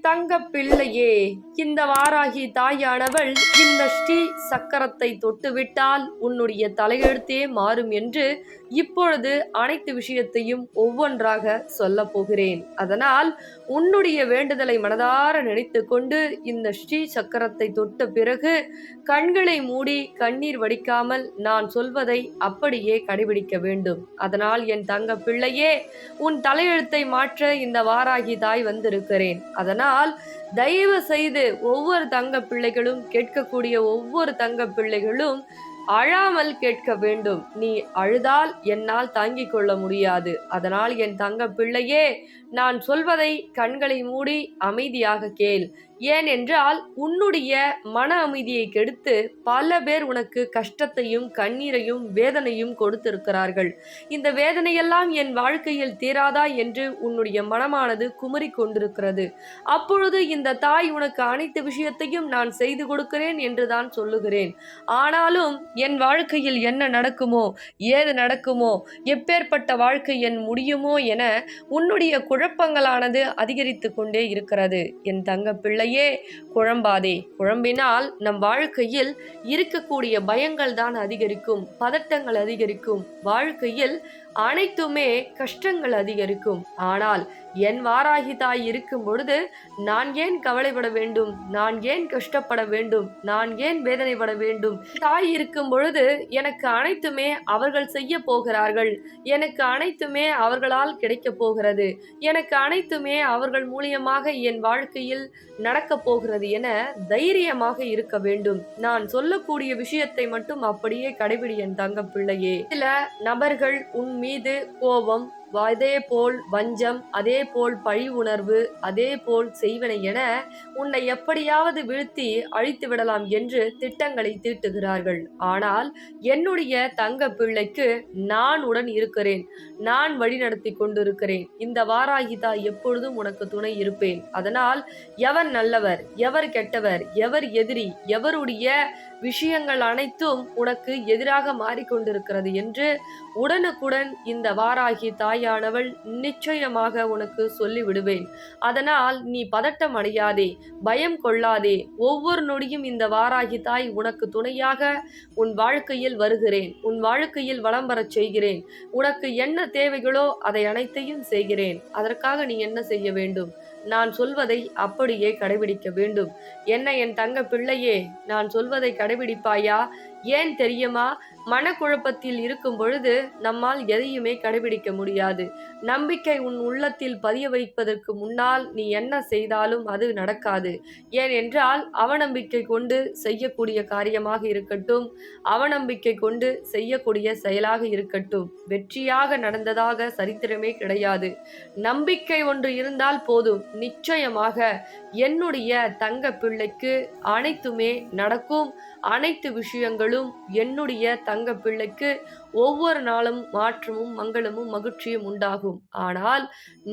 தங்க பிள்ளையே, இந்த வாராகி தாயானவள் இந்த ஸ்ரீ சக்கரத்தை தொட்டுவிட்டால் உன்னுடைய தலையெழுத்தே மாறும் என்று இப்பொழுது அனைத்து விஷயத்தையும் ஒவ்வொன்றாக சொல்ல போகிறேன். அதனால் உன்னுடைய வேண்டுதலை மனதார நினைத்து கொண்டு இந்த ஸ்ரீ சக்கரத்தை தொட்ட பிறகு கண்களை மூடி கண்ணீர் வடிக்காமல் நான் சொல்வதை அப்படியே கடைபிடிக்க வேண்டும். அதனால் என் தங்க பிள்ளையே, உன் தலையெழுத்தை மாற்ற இந்த வாராகி தாய் வந்திருக்கிறேன். அதனால் தயவு செய்து ஒவ்வொரு தங்க பிள்ளைகளும், கேட்கக்கூடிய ஒவ்வொரு தங்க பிள்ளைகளும் அழாமல் கேட்க வேண்டும். நீ அழுதால் என்னால் தாங்கிக் கொள்ள முடியாது. அதனால் என் தங்க பிள்ளையே, நான் சொல்வதை கண்களை மூடி அமைதியாக கேள். ஏனென்றால் உன்னுடைய மன அமைதியை கெடுத்து பல பேர் உனக்கு கஷ்டத்தையும் கண்ணீரையும் வேதனையும் கொடுத்திருக்கிறார்கள். இந்த வேதனையெல்லாம் என் வாழ்க்கையில் தீராதா என்று உன்னுடைய மனமானது குமரி கொண்டிருக்கிறது. அப்பொழுது இந்த தாய் உனக்கு அனைத்து விஷயத்தையும் நான் செய்து கொடுக்கிறேன் என்றுதான் சொல்லுகிறேன். ஆனாலும் என் வாழ்க்கையில் என்ன நடக்குமோ, ஏது நடக்குமோ, எப்பேற்பட்ட வாழ்க்கை என் முடியுமோ என உன்னுடைய குழப்பங்களானது அதிகரித்து கொண்டே இருக்கிறது. என் தங்க பிள்ளையே, குழம்பாதே. குழம்பினால் நம் வாழ்க்கையில் இருக்கக்கூடிய பயங்கள் தான் அதிகரிக்கும், பதட்டங்கள் அதிகரிக்கும், வாழ்க்கையில் அனைத்துமே கஷ்டங்கள் அதிகரிக்கும். ஆனால் என் வாராகி தாய் இருக்கும் பொழுது நான் ஏன் கவலைப்பட வேண்டும்? நான் ஏன் கஷ்டப்பட வேண்டும்? நான் ஏன் வேதனைப்பட வேண்டும்? தாய் இருக்கும் பொழுது எனக்கு அனைத்துமே அவர்கள் செய்ய போகிறார்கள், எனக்கு அனைத்துமே அவர்களால் கிடைக்கப் போகிறது, எனக்கு அனைத்துமே அவர்கள் மூலியமாக என் வாழ்க்கையில் நடக்கப் போகிறது என தைரியமாக இருக்க வேண்டும். நான் சொல்லக்கூடிய விஷயத்தை மட்டும் அப்படியே கடைபிடி என் தங்க பிள்ளையே. சில நபர்கள் உன் மீது கோபம், அதே போல் வஞ்சம், அதே போல் பழி உணர்வு, அதே போல் செய்வனை என உன்னை எப்படியாவது வீழ்த்தி அழித்து விடலாம் என்று திட்டங்களை தீட்டுகிறார்கள். ஆனால் என்னுடைய தங்க பிள்ளைக்கு நான் உடன் இருக்கிறேன், நான் வழிநடத்தி கொண்டிருக்கிறேன். இந்த வாராகி தாய் எப்பொழுதும் உனக்கு துணை இருப்பேன். அதனால் எவர் நல்லவர், எவர் கெட்டவர், எவர் எதிரி, எவருடைய விஷயங்கள் அனைத்தும் உனக்கு எதிராக மாறிக்கொண்டிருக்கிறது என்று உடனுக்குடன் இந்த வாராகி தாயானவள் நிச்சயமாக உனக்கு சொல்லிவிடுவேன். அதனால் நீ பதட்டம் அடையாதே, பயம் கொள்ளாதே. ஒவ்வொரு நொடியும் இந்த வாராகி தாய் உனக்கு துணையாக உன் வாழ்க்கையில் வருகிறேன், உன் வாழ்க்கையில் வலம் வரச் செய்கிறேன். உனக்கு என்ன தேவைகளோ அதை அனைத்தையும் செய்கிறேன். அதற்காக நீ என்ன செய்ய வேண்டும்? நான் சொல்வதை அப்படியே கடைபிடிக்க வேண்டும். என்ன என் தங்க பிள்ளையே, நான் சொல்வதை கடைபிடிப்பாயா? ஏன் தெரியுமா? மனக்குழப்பத்தில் இருக்கும் பொழுது நம்மால் எதையுமே கடைபிடிக்க முடியாது. நம்பிக்கை உன் உள்ளத்தில் பதிய வைப்பதற்கு முன்னால் நீ என்ன செய்தாலும் அது நடக்காது. ஏனென்றால் அவநம்பிக்கை கொண்டு செய்யக்கூடிய காரியமாக இருக்கட்டும், அவநம்பிக்கை கொண்டு செய்யக்கூடிய செயலாக இருக்கட்டும், வெற்றியாக நடந்ததாக சரித்திரமே கிடையாது. நம்பிக்கை ஒன்று இருந்தால் போதும், நிச்சயமாக என்னுடைய தங்க பிள்ளைக்கு அனைத்துமே நடக்கும். அனைத்து விஷயங்களும் என்னுடைய தங்க பிள்ளைக்கு ஒவ்வொரு நாளும் மாற்றமும் மங்களமும் மகிழ்ச்சியும் உண்டாகும். ஆனால்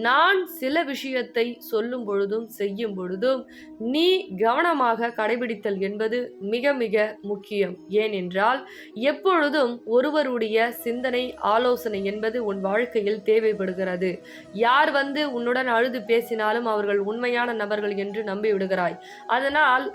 நான் சில விஷயத்தை சொல்லும் பொழுதும் செய்யும் பொழுதும் நீ கவனமாக கடைபிடித்தல் என்பது மிக மிக முக்கியம். ஏனென்றால் எப்பொழுதும் ஒருவருடைய சிந்தனை, ஆலோசனை என்பது உன் வாழ்க்கையில் தேவைப்படுகிறது. யார் வந்து உன்னுடன் அழுது பேசினாலும் அவர்கள் உண்மையான நபர்கள் என்று நம்பிவிடுகிறாய்.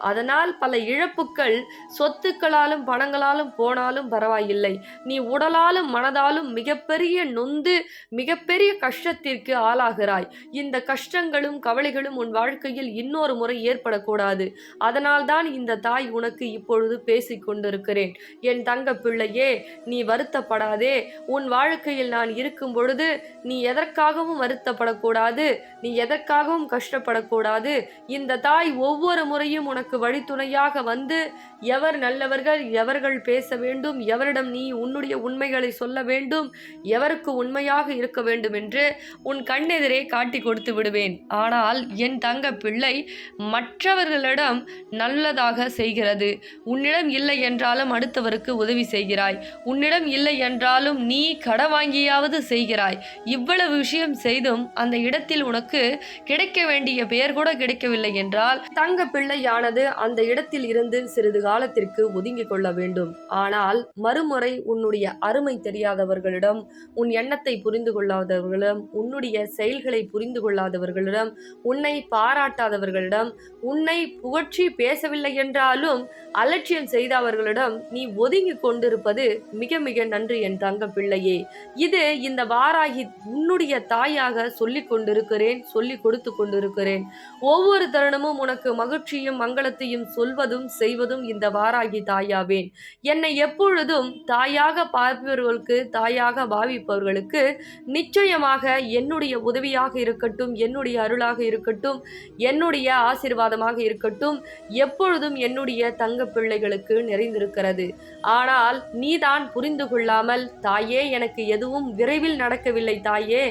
அதனால் பல இழப்புக்கள் சொத்துக்களாலும் பணங்களாலும் போனாலும் பரவாயில்லை, நீ உடலாலும் மனதாலும் மிகப்பெரிய நொந்து மிகப்பெரிய கஷ்டத்திற்கு ஆளாகிறாய். இந்த கஷ்டங்களும் கவலைகளும் உன் வாழ்க்கையில் இன்னொரு முறை ஏற்படக்கூடாது. அதனால்தான் இந்த தாய் உனக்கு இப்பொழுது பேசிக் கொண்டிருக்கிறேன். என் தங்க பிள்ளையே, நீ வருத்தப்படாதே. உன் வாழ்க்கையில் நான் இருக்கும் பொழுது நீ எதற்காகவும் வருத்தப்படக்கூடாது, நீ எதற்காகவும் கஷ்டப்படக்கூடாது. இந்த தாய் ஒவ்வொரு முறையும் உனக்கு வழித்துணையாக வந்து எவர் நல்லவர்கள், எவர்கள் பேச வேண்டும், எவரிடம் நீ உன்னுடைய உண்மைகளை சொல்ல வேண்டும், எவருக்கு உண்மையாக இருக்க வேண்டும் என்று உன் கண்ணெதிரே காட்டி கொடுத்து விடுவேன். ஆனால் என் தங்க பிள்ளை மற்றவர்களிடம் நல்லதாக செய்கிறது. உன்னிடம் இல்லை என்றாலும் அடுத்தவருக்கு உதவி செய்கிறாய், உன்னிடம் இல்லை என்றாலும் நீ கடன் வாங்கியாவது செய்கிறாய். இவ்வளவு விஷயம் செய்தும் அந்த இடத்தில் உனக்கு கிடைக்க வேண்டிய பெயர் கூட கிடைக்கவில்லை என்றால் தங்க பிள்ளையானது அந்த இடத்தில் இருந்து சிறிது காலத்திற்கு ஒதுங்கிக் கொள்ள வேண்டும். வேண்டும். ஆனால் மறுமுறை உன்னுடைய அருமை தெரியாதவர்களிடம், உன் எண்ணத்தை புரிந்து கொள்ளாதவர்களிடம், உன்னுடைய செயல்களை புரிந்து கொள்ளாதவர்களிடம், உன்னை பாராட்டாதவர்களிடம், உன்னை புகழ்ச்சி பேசவில்லை என்றாலும் அலட்சியம் செய்தவர்களிடம் நீ ஒதுங்கி கொண்டிருப்பது மிக மிக நன்று என் தங்க பிள்ளையே. இது இந்த வாராகி உன்னுடைய தாயாக சொல்லிக் கொண்டிருக்கிறேன், சொல்லிக் கொடுத்து கொண்டிருக்கிறேன். ஒவ்வொரு தருணமும் உனக்கு மகிழ்ச்சியும் மங்களத்தையும் சொல்வதும் செய்வதும் இந்த வாராகி தாயாவேன். என்னை எப்பொழுதும் தாயாக பார்ப்பவர்களுக்கு, தாயாக பாவிப்பவர்களுக்கு நிச்சயமாக என்னுடைய உதவியாக இருக்கட்டும், என்னுடைய அருளாக இருக்கட்டும், என்னுடைய ஆசீர்வாதமாக இருக்கட்டும், எப்பொழுதும் என்னுடைய தங்க பிள்ளைகளுக்கு நிறைந்திருக்கிறது. ஆனால் நீதான் புரிந்து கொள்ளாமல், தாயே எனக்கு எதுவும் விரைவில் நடக்கவில்லை தாயே,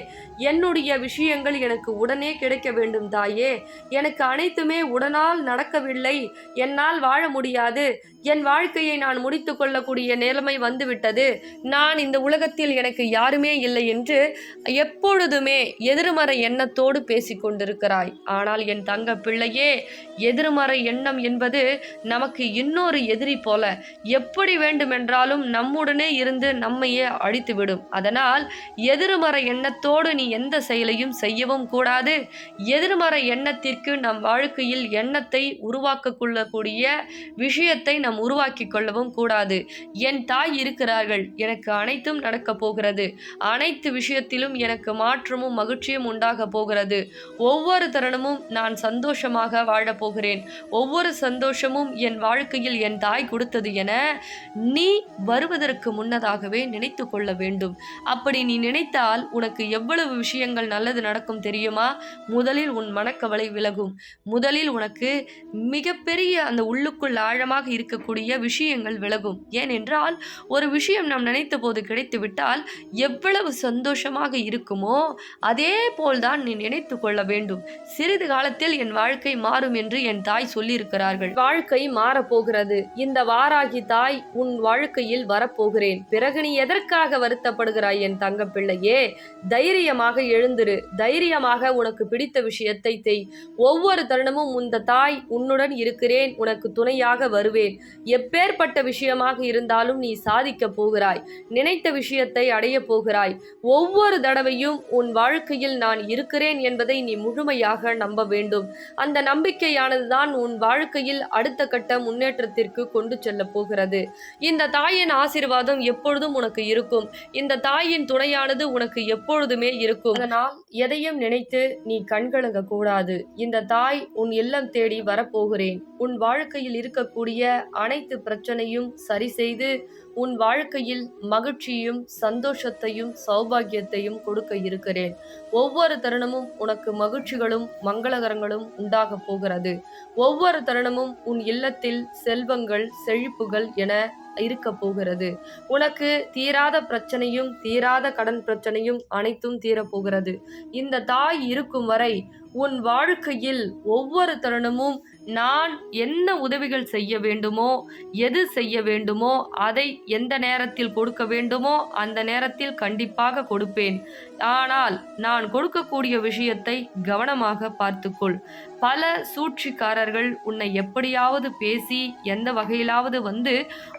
என்னுடைய விஷயங்கள் எனக்கு உடனே கிடைக்க வேண்டும் தாயே, எனக்கு அனைத்துமே உடனால் நடக்கவில்லை, என்னால் வாழ முடியாது, என் வாழ்க்கையை நான் முடித்து கொள்ளக்கூடிய நிலைமை வந்துவிட்டது, நான் இந்த உலகத்தில் எனக்கு யாருமே இல்லை என்று எப்பொழுதுமே எதிர்மறை எண்ணத்தோடு பேசிக்கொண்டிருக்கிறாய். ஆனால் என் தங்க பிள்ளையே, எதிர்மறை எண்ணம் என்பது நமக்கு இன்னொரு எதிரி போல, எப்படி வேண்டுமென்றாலும் நம்முடனே இருந்து நம்மையே அழித்துவிடும். அதனால் எதிர்மறை எண்ணத்தோடு நீ எந்த செயலையும் செய்யவும் கூடாது. எதிர்மறை எண்ணத்திற்கு நம் வாழ்க்கையில் எண்ணத்தை உருவாக்க கொள்ளக்கூடிய விஷயத்தை நாம் உருவாக்கி கொள்ளவும் கூடாது. என் தாய் இருக்கிறார்கள், எனக்கு அனைத்தும் நடக்கப் போகிறது, அனைத்து விஷயத்திலும் எனக்கு மாற்றமும் மகிழ்ச்சியும் உண்டாக போகிறது, ஒவ்வொரு தருணமும் நான் சந்தோஷமாக வாழப்போகிறேன், ஒவ்வொரு சந்தோஷமும் என் வாழ்க்கையில் என் தாய் கொடுத்தது என நீ வருவதற்கு முன்னதாகவே நினைத்து கொள்ள வேண்டும். அப்படி நீ நினைத்தால் உனக்கு எவ்வளவு விஷயங்கள் நல்லது நடக்கும் தெரியுமா? முதலில் உன் மனக்கவலை விலகும். முதலில் உனக்கு மிகப்பெரிய அந்த உள்ளுக்குள் ஆழமாக இருக்கக்கூடிய விஷயங்கள் விலகும். ஏனென்றால் ஒரு விஷயம் நாம் நினைத்த போது கிடைத்துவிட்டால் எவ்வளவு சந்தோஷமாக இருக்குமோ அதே போல்தான் நீ நினைத்து கொள்ள வேண்டும். சிறிது காலத்தில் என் வாழ்க்கை மாறும் என்று என் தாய் சொல்லியிருக்கிறார்கள். வாழ்க்கை மாறப்போகிறது. இந்த வாராகி தாய் உன் வாழ்க்கையில் வரப்போகிறேன். பிறகு நீ எதற்காக வருத்தப்படுகிறாய் என் தங்க பிள்ளையே? தைரியமாக எழுந்திரு, தைரியமாக உனக்கு பிடித்த விஷயத்தை செய். ஒவ்வொரு தருணமும் இந்த தாய் உன்னுடன் இருக்கிறேன், உனக்கு துணையாக வருவேன். எப்பேற்பட்ட விஷயமாக இருந்தாலும் நீ சாதிக்க போகிறாய், நினைத்த விஷயத்தை அடைய போகிறாய். ஒவ்வொரு தடவையும் உன் வாழ்க்கையில் நான் இருக்கிறேன் என்பதை நீ முழுமையாக நம்ப வேண்டும். அந்த நம்பிக்கையானதுதான் உன் வாழ்க்கையில் அடுத்த கட்ட முன்னேற்றத்திற்கு கொண்டு செல்ல போகிறது. இந்த தாயின் ஆசீர்வாதம் எப்பொழுதும் உனக்கு இருக்கும். இந்த தாயின் துணையானது உனக்கு எப்பொழுதுமே இருக்கும். அதனால் எதையும் நினைத்து நீ கண்கலங்க கூடாது. இந்த தாய் உன் இல்லம் தேடி வரப்போகிறேன். உன் வாழ்க்கையில் இருக்கக்கூடிய அனைத்து பிரச்சனையும் சரி செய்து உன் வாழ்க்கையில் மகிழ்ச்சியும் சந்தோஷத்தையும் சௌபாகியத்தையும் கொடுக்க இருக்கிறேன். ஒவ்வொரு தருணமும் உனக்கு மகிழ்ச்சிகளும் மங்களகரங்களும் உண்டாக போகிறது. ஒவ்வொரு தருணமும் உன் இல்லத்தில் செல்வங்கள் செழிப்புகள் என இருக்க போகிறது. உனக்கு தீராத பிரச்சனையும் தீராத கடன் பிரச்சனையும் அனைத்தும் தீரப்போகிறது. இந்த தாய் இருக்கும் வரை உன் வாழ்க்கையில் ஒவ்வொரு தருணமும் நான் என்ன உதவிகள் செய்ய வேண்டுமோ, எது செய்ய வேண்டுமோ, அதை எந்த நேரத்தில் கொடுக்க வேண்டுமோ அந்த நேரத்தில் கண்டிப்பாக கொடுப்பேன். ஆனால் நான் கொடுக்கக்கூடிய விஷயத்தை கவனமாக பார்த்துக்கொள். பல சூழ்ச்சிக்காரர்கள் உன்னை எப்படியாவது பேசி எந்த வகையிலாவது வந்து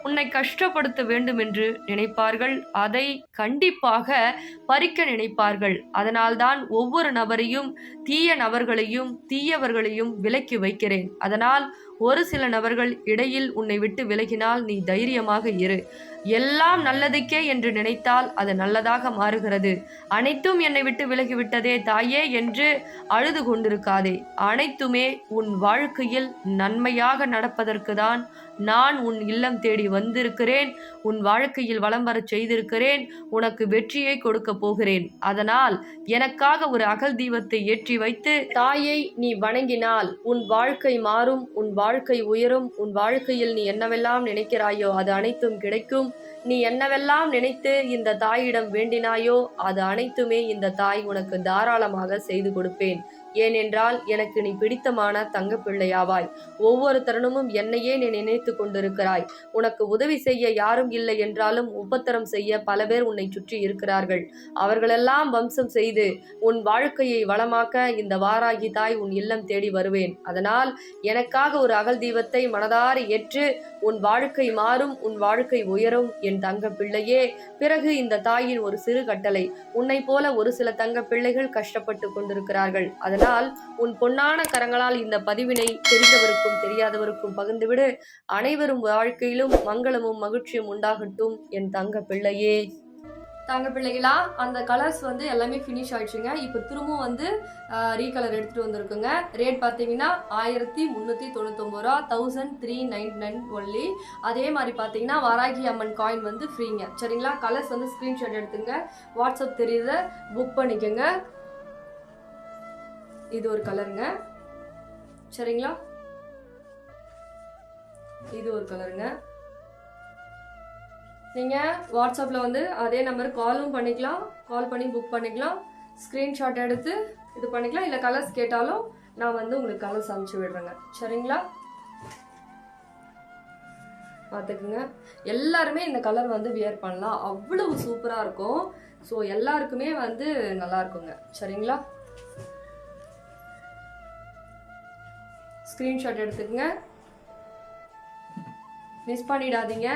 உன்னை கஷ்டப்படுத்த வேண்டும் என்று நினைப்பார்கள். அதை கண்டிப்பாக பறிக்க நினைப்பார்கள். அதனால்தான் ஒவ்வொரு நபரையும், தீய நபர்களையும் தீயவர்களையும் விலக்கி வைக்கிறேன். அதனால் ஒரு சில நபர்கள் இடையில் உன்னை விட்டு விலகினால் நீ தைரியமாக இரு. எல்லாம் நல்லதுக்கே என்று நினைத்தால் அது நல்லதாக மாறுகிறது. அனைத்தும் என்னை விட்டு விலகிவிட்டதே தாயே என்று அழுது கொண்டிருக்காதே. அனைத்துமே உன் வாழ்க்கையில் நன்மையாக நடப்பதற்கு தான் நான் உன் இல்லம் தேடி வந்திருக்கிறேன். உன் வாழ்க்கையில் வலம் வரச் செய்திருக்கிறேன். உனக்கு வெற்றியை கொடுக்க போகிறேன். அதனால் எனக்காக ஒரு அகல் தீபத்தை ஏற்றி வைத்து தாயை நீ வணங்கினால் உன் வாழ்க்கை மாறும், உன் வாழ்க்கை உயரும். உன் வாழ்க்கையில் நீ என்னவெல்லாம் நினைக்கிறாயோ அது அனைத்தும் கிடைக்கும். நீ என்னவெல்லாம் நினைத்து இந்த தாயிடம் வேண்டினாயோ அது அனைத்துமே இந்த தாய் உனக்கு தாராளமாக செய்து கொடுப்பேன். ஏனென்றால் எனக்கு நீ பிடித்தமான தங்கப்பிள்ளையாவாய். ஒவ்வொரு தருணமும் என்னையே நீ நினைத்து கொண்டிருக்கிறாய். உனக்கு உதவி செய்ய யாரும் இல்லை என்றாலும் உபத்திரம் செய்ய பல பேர் உன்னை சுற்றி இருக்கிறார்கள். அவர்களெல்லாம் வம்சம் செய்து உன் வாழ்க்கையை வளமாக்க இந்த வாராகி தாய் உன் இல்லம் தேடி வருவேன். அதனால் எனக்காக ஒரு அகல் தீபத்தை மனதார ஏற்று உன் வாழ்க்கை மாறும், உன் வாழ்க்கை உயரும் என் தங்க பிள்ளையே. பிறகு இந்த தாயின் ஒரு சிறு கட்டளை. உன்னை போல ஒரு சில தங்க பிள்ளைகள் கஷ்டப்பட்டு கொண்டிருக்கிறார்கள். அதனால் உன் பொன்னான கரங்களால் இந்த பதிவினை தெரிந்தவருக்கும் தெரியாதவருக்கும் பகிர்ந்துவிடு. அனைவரும் வாழ்க்கையிலும் மங்களமும் மகிழ்ச்சியும் உண்டாகட்டும் என் தங்க பிள்ளையே. தங்க பிள்ளைகளா, அந்த கலர்ஸ் எல்லாமே ஃபினிஷ் ஆயிடுச்சுங்க. இப்போ திரும்பவும் ரீகலர் எடுத்துகிட்டு வந்திருக்குங்க. ரேட் பார்த்தீங்கன்னா 1399 ரூபா, 1399 ஒன்லி. அதே மாதிரி பார்த்தீங்கன்னா வாராகி அம்மன் காயின் ஃப்ரீங்க. சரிங்களா? கலர்ஸ் ஸ்க்ரீன்ஷாட் எடுத்துங்க, வாட்ஸ்அப் தெரியுத புக் பண்ணிக்கோங்க. இது ஒரு கலருங்க. சரிங்களா? இது ஒரு கலருங்க. நீங்கள் வாட்ஸ்அப்பில் அதே நம்பர் காலும் பண்ணிக்கலாம், கால் பண்ணி புக் பண்ணிக்கலாம், ஸ்க்ரீன்ஷாட் எடுத்து இது பண்ணிக்கலாம். இல்லை கலர்ஸ் கேட்டாலும் நான் உங்களுக்கு கலர்ஸ் அனுப்பிச்சி விடுறேங்க. சரிங்களா? பார்த்துக்குங்க. எல்லாருமே இந்த கலர் வியர் பண்ணலாம், அவ்வளவு சூப்பராக இருக்கும். ஸோ எல்லாருக்குமே நல்லா இருக்குங்க. சரிங்களா? ஸ்க்ரீன்ஷாட் எடுத்துக்கங்க, மிஸ் பண்ணிடாதீங்க.